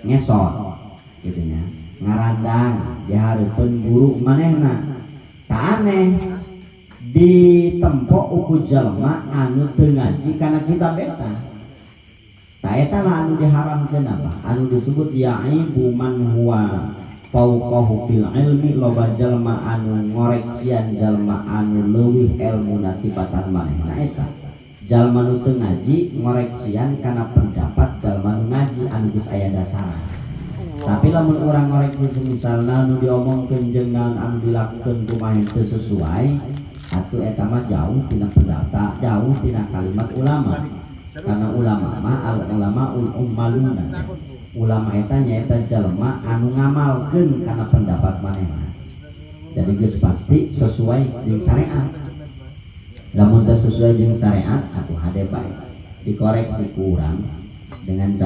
ngesot gitu nya, ngarandang dihareupeun guru manehna. Tak aneh ditempo uku jalma anu teu ngaji kana kitab eta. Ta eta lah anu diharamkeun apa? Anu disebut yaibu man huwa fauqahu fil ilmi, loba jalma anu ngoreksian jalma anu leuwih elmuna tibatan manehna eta. Jalma nu teu ngaji ngoreksian kana pendapat jalma nu ngaji anu geus aya dasaran. Tapi lamun urang ngoreksi semisalna nu diomongkeun jeung anu dilakukeun kumaha teu sesuai, atuh eta mah jauh tina pendapat, jauh tina kalimat ulama. Karena ulama mah al ulama ummaluna. Ulama eta nyaeta jalma anu ngamalkeun kana pendapat manehna. Jadi geus pasti sesuai jeung syariat. Lamun teu sesuai jeung syariat atuh hade bae dikoreksi ku urang dengan cara